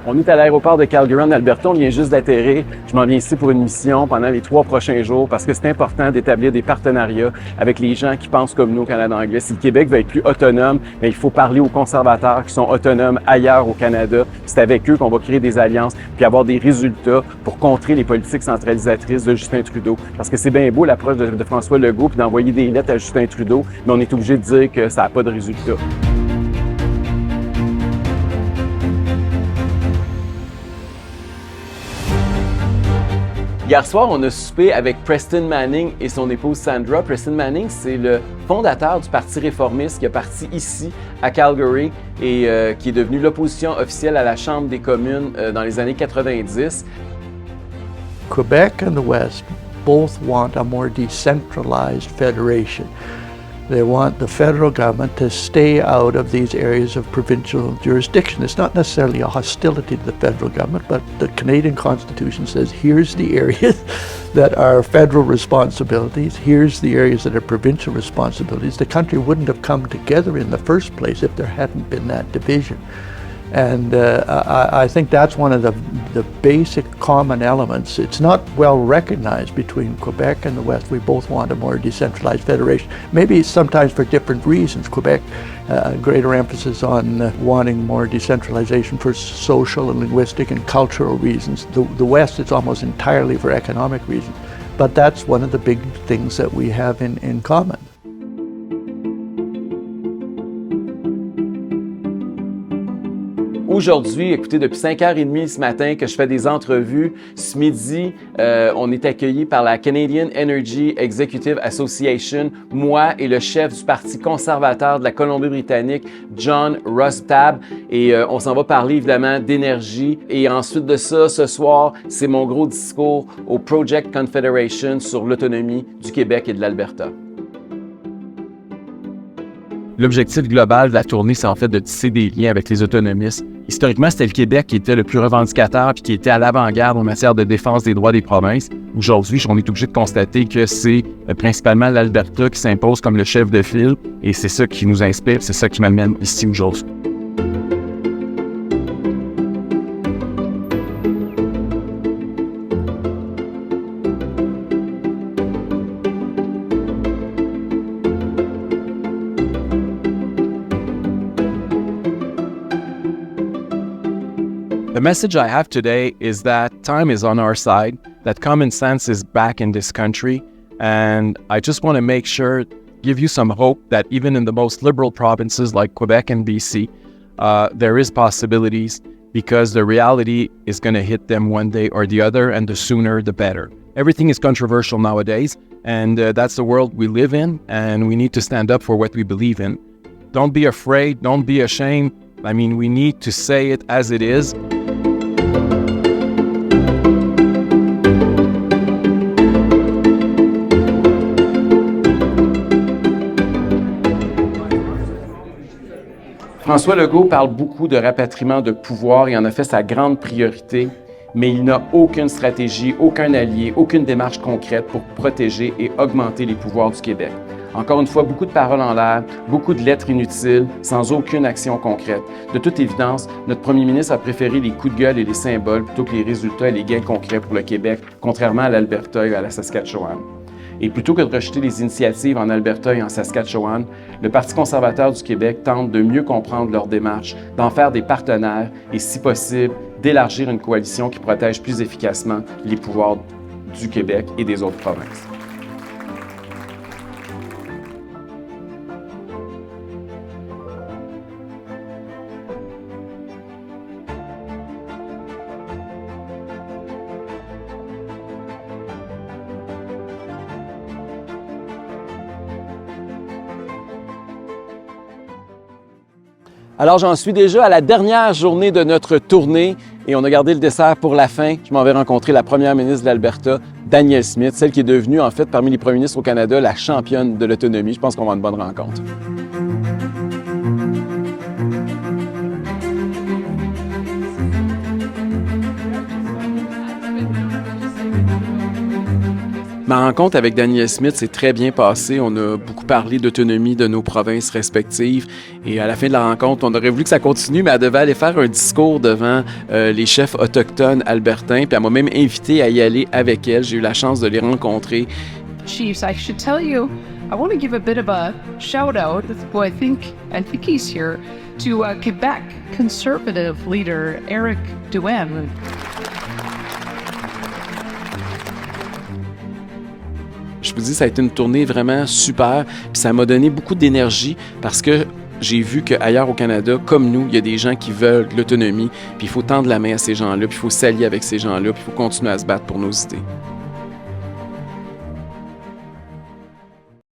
On est à l'aéroport de Calgary en Alberta, on vient juste d'atterrir. Je m'en viens ici pour une mission pendant les 3 prochains jours parce que c'est important d'établir des partenariats avec les gens qui pensent comme nous au Canada anglais. Si le Québec veut être plus autonome, bien, il faut parler aux conservateurs qui sont autonomes ailleurs au Canada. C'est avec eux qu'on va créer des alliances puis avoir des résultats pour contrer les politiques centralisatrices de Justin Trudeau. Parce que c'est bien beau l'approche de François Legault puis d'envoyer des lettres à Justin Trudeau, mais on est obligé de dire que ça n'a pas de résultat. Hier soir, on a soupé avec Preston Manning et son épouse Sandra. Preston Manning, c'est le fondateur du Parti réformiste qui est parti ici à Calgary et qui est devenu l'opposition officielle à la Chambre des communes dans les années 90. Quebec and the West both want a more decentralized federation. They want the federal government to stay out of these areas of provincial jurisdiction. It's not necessarily a hostility to the federal government, but the Canadian Constitution says here's the areas that are federal responsibilities, here's the areas that are provincial responsibilities. The country wouldn't have come together in the first place if there hadn't been that division. And I think that's one of the basic common elements. It's not well recognized between Quebec and the West. We both want a more decentralized federation. Maybe sometimes for different reasons. Quebec, greater emphasis on wanting more decentralization for social and linguistic and cultural reasons. The West is almost entirely for economic reasons. But that's one of the big things that we have in common. Aujourd'hui, écoutez, depuis 5h30 ce matin que je fais des entrevues, ce midi, on est accueillis par la Canadian Energy Executive Association, moi et le chef du Parti conservateur de la Colombie-Britannique, John Rostab, et on s'en va parler évidemment d'énergie. Et ensuite de ça, ce soir, c'est mon gros discours au Project Confederation sur l'autonomie du Québec et de l'Alberta. L'objectif global de la tournée, c'est en fait de tisser des liens avec les autonomistes. Historiquement, c'était le Québec qui était le plus revendicateur puis qui était à l'avant-garde en matière de défense des droits des provinces. Aujourd'hui, on est obligé de constater que c'est principalement l'Alberta qui s'impose comme le chef de file et c'est ça qui nous inspire, c'est ça qui m'amène ici aujourd'hui. The message I have today is that time is on our side, that common sense is back in this country, and I just want to make sure, give you some hope that even in the most liberal provinces like Quebec and BC, there is possibilities because the reality is going to hit them one day or the other, and the sooner the better. Everything is controversial nowadays, and that's the world we live in, and we need to stand up for what we believe in. Don't be afraid, don't be ashamed. I mean, we need to say it as it is. François Legault parle beaucoup de rapatriement de pouvoir et en a fait sa grande priorité, mais il n'a aucune stratégie, aucun allié, aucune démarche concrète pour protéger et augmenter les pouvoirs du Québec. Encore une fois, beaucoup de paroles en l'air, beaucoup de lettres inutiles, sans aucune action concrète. De toute évidence, notre premier ministre a préféré les coups de gueule et les symboles plutôt que les résultats et les gains concrets pour le Québec, contrairement à l'Alberta et à la Saskatchewan. Et plutôt que de rejeter les initiatives en Alberta et en Saskatchewan, le Parti conservateur du Québec tente de mieux comprendre leur démarche, d'en faire des partenaires et, si possible, d'élargir une coalition qui protège plus efficacement les pouvoirs du Québec et des autres provinces. Alors, j'en suis déjà à la dernière journée de notre tournée et on a gardé le dessert pour la fin. Je m'en vais rencontrer la première ministre de l'Alberta, Danielle Smith, celle qui est devenue, en fait, parmi les premiers ministres au Canada, la championne de l'autonomie. Je pense qu'on va avoir une bonne rencontre. Ma rencontre avec Danielle Smith s'est très bien passée. On a beaucoup parlé d'autonomie de nos provinces respectives. Et à la fin de la rencontre, on aurait voulu que ça continue, mais elle devait aller faire un discours devant les chefs autochtones albertains. Puis elle m'a même invité à y aller avec elle. J'ai eu la chance de les rencontrer. Chiefs, I should tell you, I want to give a bit of a shout out, who I think he's here, to Quebec Conservative leader Eric Duhem. Je vous dis, ça a été une tournée vraiment super, puis ça m'a donné beaucoup d'énergie parce que j'ai vu qu'ailleurs au Canada, comme nous, il y a des gens qui veulent de l'autonomie, puis il faut tendre la main à ces gens-là, puis il faut s'allier avec ces gens-là, puis il faut continuer à se battre pour nos idées.